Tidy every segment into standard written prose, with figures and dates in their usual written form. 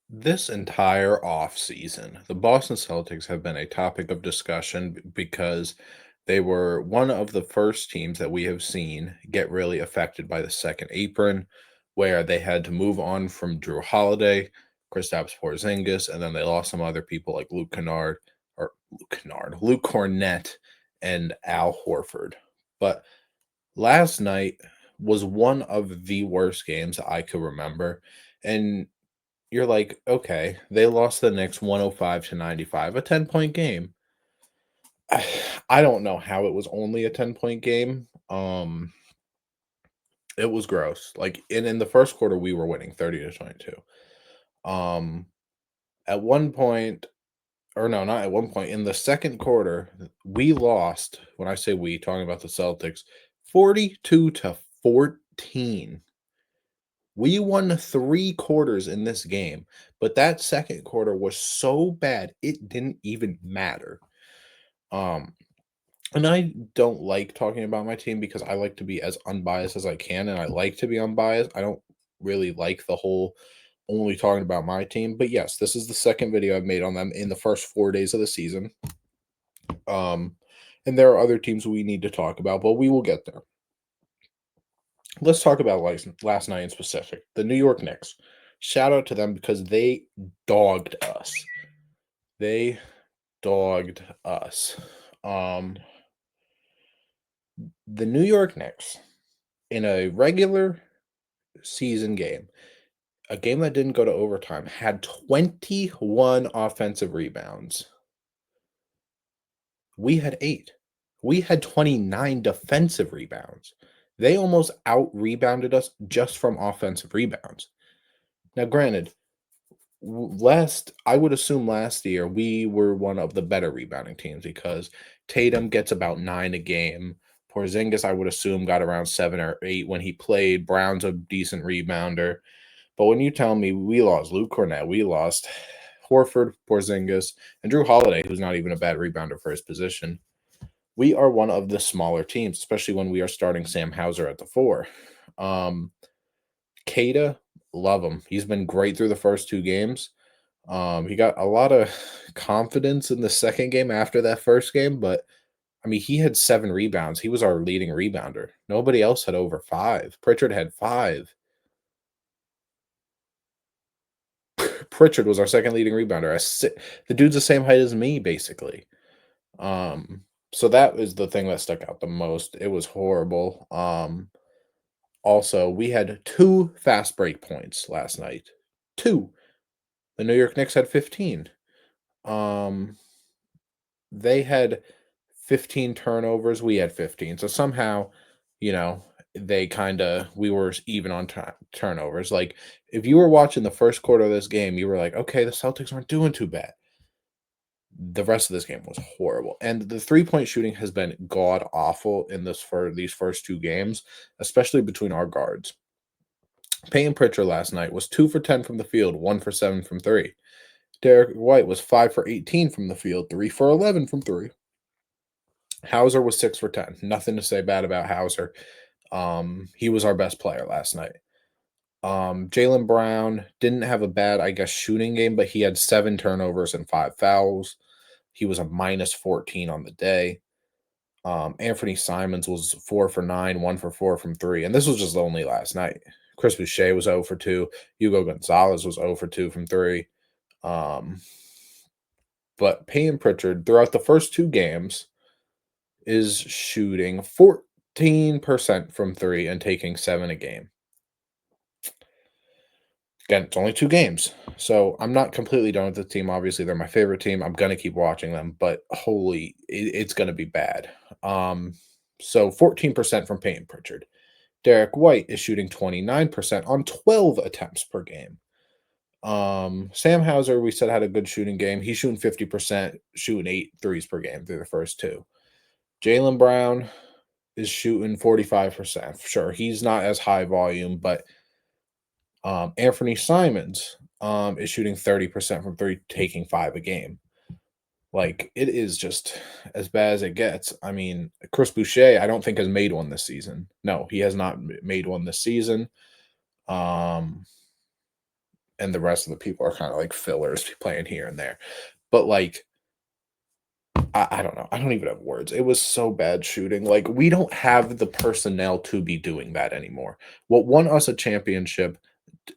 This entire off season, the Boston Celtics have been a topic of discussion because they were one of the first teams that we have seen get really affected by the second apron, where they had to move on from Drew Holiday, Kristaps Porzingis, and then they lost some other people like Luke Cornett, and Al Horford. But last night was one of the worst games I could remember. And you're like, okay, they lost the Knicks 105-95, a 10-point game. I don't know how it was only a 10-point game. It was gross. Like in the first quarter, we were winning 30-22. Um, at one point, or no, not at one point, in the second quarter, we lost. When I say we, talking about the Celtics, 42-14. We won 3 quarters in this game, but that second quarter was so bad, it didn't even matter. Um, and I don't like talking about my team because I like to be as unbiased as I can, and I like to be unbiased. I don't really like the whole only talking about my team, but yes, this is the second video I've made on them in the first 4 days of the season. Um, and there are other teams we need to talk about, but we will get there. Let's talk about last night in specific. The New York Knicks. Shout out to them because they dogged us. They dogged us. Um, the New York Knicks in a regular season game, a game that didn't go to overtime, had 21 offensive rebounds. We had 8. We had 29 defensive rebounds. They almost out rebounded us just from offensive rebounds. Now, granted, last I would assume last year we were one of the better rebounding teams because Tatum gets about 9 a game. Porzingis, I would assume, got around 7 or 8 when he played. Brown's a decent rebounder. But when you tell me we lost Luke Cornett, we lost Horford, Porzingis, and Drew Holiday, who's not even a bad rebounder for his position, we are one of the smaller teams, especially when we are starting Sam Hauser at the 4. Um, Kada, love him. He's been great through the first 2 games. He got a lot of confidence in the second game after that first game, but I mean, he had 7 rebounds. He was our leading rebounder. Nobody else had over 5. Pritchard had 5. Pritchard was our second leading rebounder. The dude's the same height as me, basically. Um, so that was the thing that stuck out the most. It was horrible. Also, we had 2 fast break points last night. 2. The New York Knicks had 15. Um, they had 15 turnovers, we had 15. So somehow, you know, we were even on turnovers. Like if you were watching the first quarter of this game, you were like, okay, the Celtics aren't doing too bad. The rest of this game was horrible. And the three-point shooting has been god awful in these first 2 games, especially between our guards. Payton Pritchard last night was 2 for 10 from the field, 1 for 7 from 3. Derek White was 5 for 18 from the field, 3 for 11 from 3. Hauser was 6 for 10. Nothing to say bad about Hauser. He was our best player last night. Jaylen Brown didn't have a bad, I guess, shooting game, but he had 7 turnovers and 5 fouls. He was a minus 14 on the day. Anthony Simons was 4 for 9, 1 for 4 from 3. And this was just only last night. Chris Boucher was 0 for 2. Hugo Gonzalez was 0 for 2 from 3. But Payton Pritchard, throughout the first 2 games, is shooting 14% from 3 and taking 7 a game. Again, it's only 2 games. So I'm not completely done with the team. Obviously, they're my favorite team. I'm going to keep watching them, but it's going to be bad. So 14% from Payton Pritchard. Derek White is shooting 29% on 12 attempts per game. Sam Hauser, we said, had a good shooting game. He's shooting 50%, shooting 8 threes per game through the first 2. Jaylen Brown is shooting 45%. Sure, he's not as high volume, but Anthony Simons is shooting 30% from 3, taking 5 a game. Like, it is just as bad as it gets. I mean, Chris Boucher, I don't think has made one this season. No, he has not made one this season. Um, and the rest of the people are kind of like fillers playing here and there. But like I don't know. I don't even have words. It was so bad shooting. Like, we don't have the personnel to be doing that anymore. What won us a championship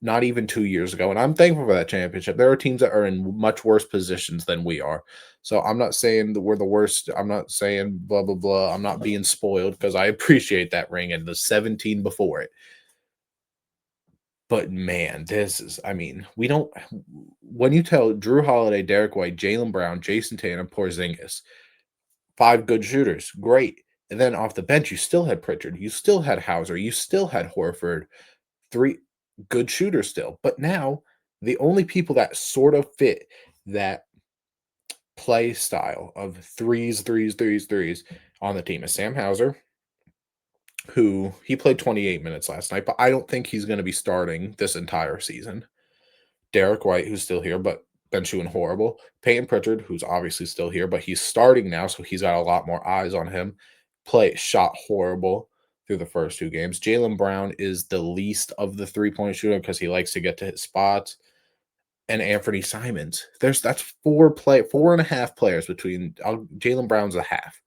not even 2 years ago, and I'm thankful for that championship. There are teams that are in much worse positions than we are. So I'm not saying that we're the worst. I'm not saying blah blah blah. I'm not being spoiled because I appreciate that ring and the 17 before it. But man, this is I mean, we don't when you tell Drew Holiday, Derek White, Jalen Brown, Jason Tatum, Porzingis, 5 good shooters, great. And then off the bench, you still had Pritchard, you still had Hauser, you still had Horford, 3 good shooters still. But now, the only people that sort of fit that play style of threes, threes, threes, threes on the team is Sam Hauser, who he played 28 minutes last night, but I don't think he's going to be starting this entire season. Derek White, who's still here, but been shooting horrible. Peyton Pritchard, who's obviously still here, but he's starting now, so he's got a lot more eyes on him. Shot horrible through the first 2 games. Jalen Brown is the least of the 3-point shooter because he likes to get to his spots. And Anthony Simons. That's 4.5 players between Jalen Brown's a half.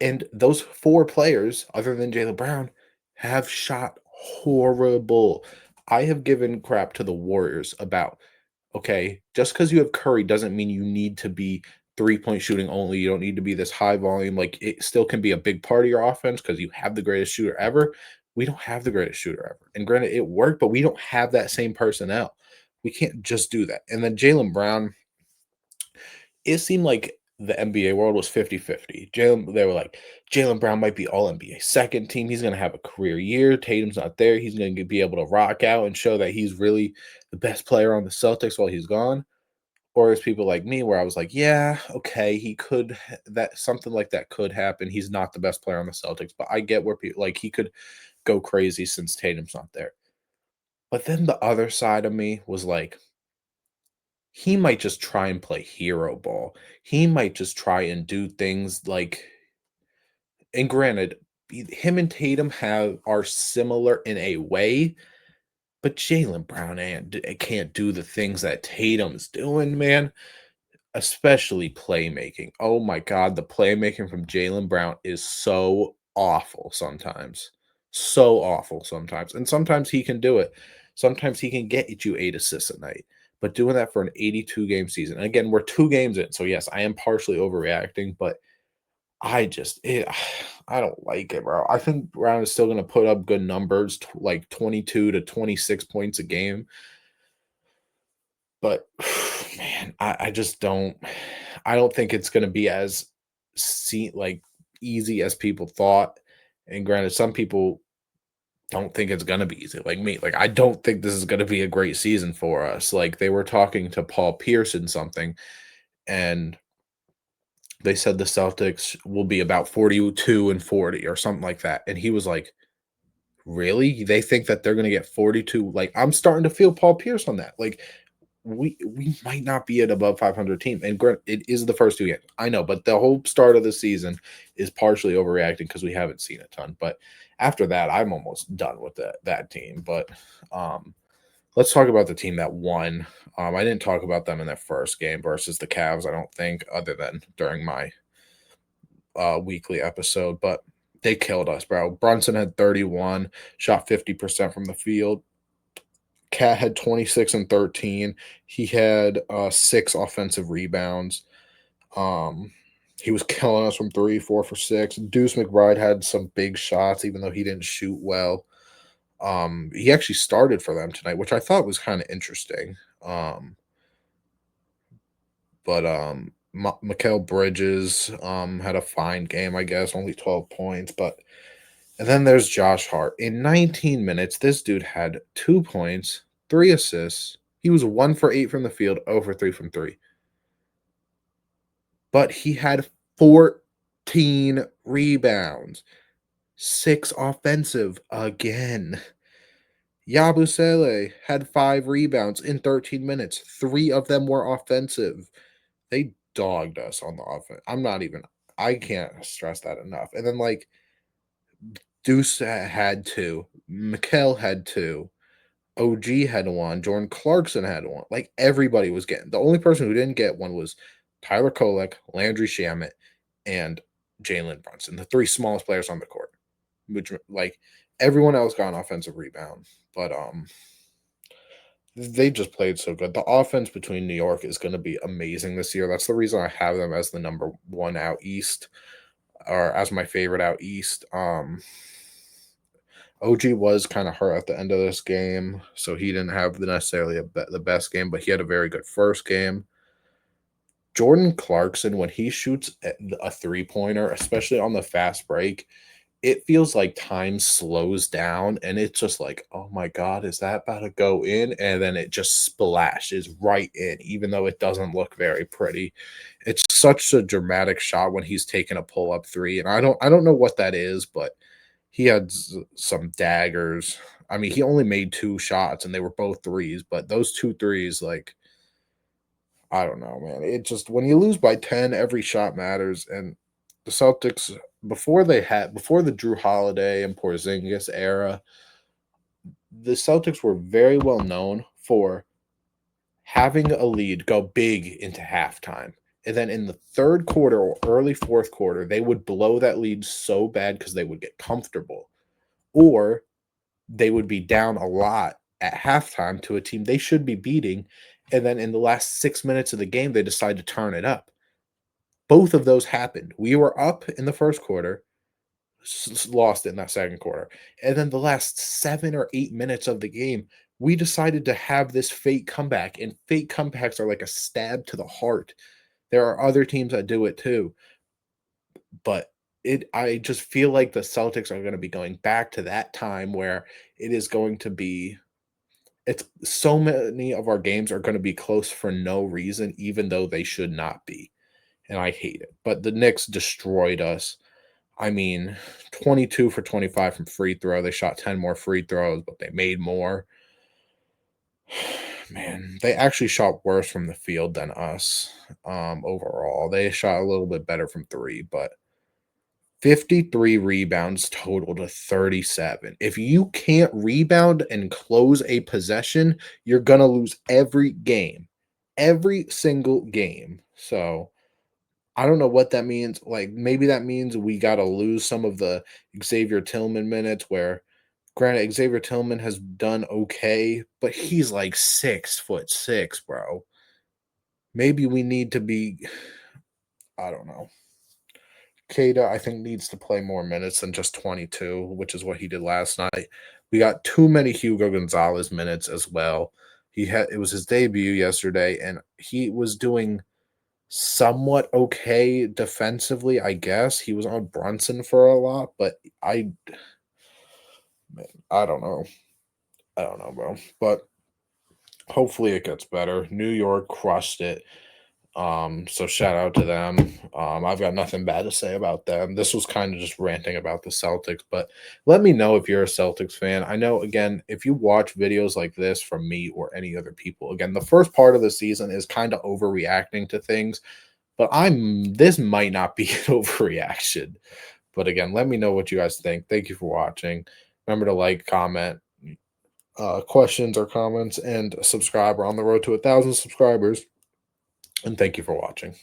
And those 4 players, other than Jaylen Brown, have shot horrible. I have given crap to the Warriors about, okay, just because you have Curry doesn't mean you need to be 3-point shooting only. You don't need to be this high volume. Like, it still can be a big part of your offense because you have the greatest shooter ever. We don't have the greatest shooter ever. And granted, it worked, but we don't have that same personnel. We can't just do that. And then Jaylen Brown, it seemed like the NBA world was 50-50. They were like, Jaylen Brown might be all NBA second team. He's going to have a career year. Tatum's not there. He's going to be able to rock out and show that he's really the best player on the Celtics while he's gone. Or there's people like me where I was like, yeah, okay, he could that something like that could happen. He's not the best player on the Celtics, but I get where people like he could go crazy since Tatum's not there. But then the other side of me was like, he might just try and play hero ball. He might just try and do things like and granted, him and Tatum are similar in a way, but Jalen Brown can't do the things that Tatum's doing, man. Especially playmaking. Oh my god, the playmaking from Jalen Brown is so awful sometimes. So awful sometimes. And sometimes he can do it. Sometimes he can get you 8 assists a night. But doing that for an 82-game season. And again, we're 2 games in. So yes, I am partially overreacting, but I don't like it, bro. I think Brown is still going to put up good numbers, like 22 to 26 points a game. But man, I just don't. I don't think it's going to be as like easy as people thought. And granted, some people don't think it's going to be easy, like me. Like I don't think this is going to be a great season for us. Like they were talking to Paul Pierce and something, and they said the Celtics will be about 42 and 40 or something like that. And he was like, really? They think that they're gonna get 42? Like, I'm starting to feel Paul Pierce on that. Like, we might not be an above 500 team. And it is the first 2 games. I know, but the whole start of the season is partially overreacting because we haven't seen a ton. But after that, I'm almost done with that team. But let's talk about the team that won. I didn't talk about them in their first game versus the Cavs, I don't think, other than during my weekly episode, but they killed us, bro. Brunson had 31, shot 50% from the field. Cat had 26 and 13. He had 6 offensive rebounds. Um, he was killing us from 3, 4 for 6. Deuce McBride had some big shots, even though he didn't shoot well. He actually started for them tonight, which I thought was kind of interesting. But Mikal Bridges had a fine game, I guess, only 12 points. But and then there's Josh Hart. In 19 minutes, this dude had 2 points, 3 assists. He was 1 for 8 from the field, 0 for 3 from 3. But he had 14 rebounds, 6 offensive again. Yabusele had 5 rebounds in 13 minutes. 3 of them were offensive. They dogged us on the offense. I can't stress that enough. And then, like, Deuce had 2. Mikal had 2. OG had one, Jordan Clarkson had one. Like everybody was getting. The only person who didn't get one was Tyler Kolek, Landry Shamet, and Jalen Brunson, the three smallest players on the court. Which like everyone else got an offensive rebound, but they just played so good. The offense between New York is going to be amazing this year. That's the reason I have them as the number one out east, or as my favorite out east. OG was kind of hurt at the end of this game, so he didn't have necessarily the best game, but he had a very good first game. Jordan Clarkson, when he shoots a 3-pointer, especially on the fast break, it feels like time slows down and it's just like, oh my God, is that about to go in? And then it just splashes right in, even though it doesn't look very pretty. It's such a dramatic shot when he's taking a pull-up three. And I don't know what that is, but he had some daggers. I mean, he only made two shots and they were both threes, but those two threes, like, I don't know, man. It just when you lose by 10, every shot matters. And the Celtics, before the Drew Holiday and Porzingis era, the Celtics were very well known for having a lead go big into halftime. And then in the third quarter or early fourth quarter, they would blow that lead so bad because they would get comfortable. Or they would be down a lot at halftime to a team they should be beating. And then in the last 6 minutes of the game, they decide to turn it up. Both of those happened. We were up in the first quarter, lost in that second quarter. And then the last 7 or 8 minutes of the game, we decided to have this fake comeback. And fake comebacks are like a stab to the heart. There are other teams that do it too. But I just feel like the Celtics are going to be going back to that time where it is going to be it's so many of our games are going to be close for no reason, even though they should not be. And I hate it. But the Knicks destroyed us. I mean, 22 for 25 from free throw. They shot 10 more free throws, but they made more. Man, they actually shot worse from the field than us overall. They shot a little bit better from three, but 53 rebounds total to 37. If you can't rebound and close a possession, you're going to lose every game, every single game. So I don't know what that means. Like maybe that means we got to lose some of the Xavier Tillman minutes where granted Xavier Tillman has done okay, but he's like 6'6", bro. Maybe we need to be I don't know. Kada, I think, needs to play more minutes than just 22, which is what he did last night. We got too many Hugo Gonzalez minutes as well. It was his debut yesterday, and he was doing somewhat okay defensively, I guess. He was on Brunson for a lot, but man, I don't know. I don't know, bro. But hopefully it gets better. New York crushed it. So shout out to them. I've got nothing bad to say about them. This was kind of just ranting about the Celtics, but let me know if you're a Celtics fan. I know, again, if you watch videos like this from me or any other people, again, the first part of the season is kind of overreacting to things, but this might not be an overreaction. But again, let me know what you guys think. Thank you for watching. Remember to like, comment, questions or comments, and subscribe. We're on the road to 1,000 subscribers. And thank you for watching.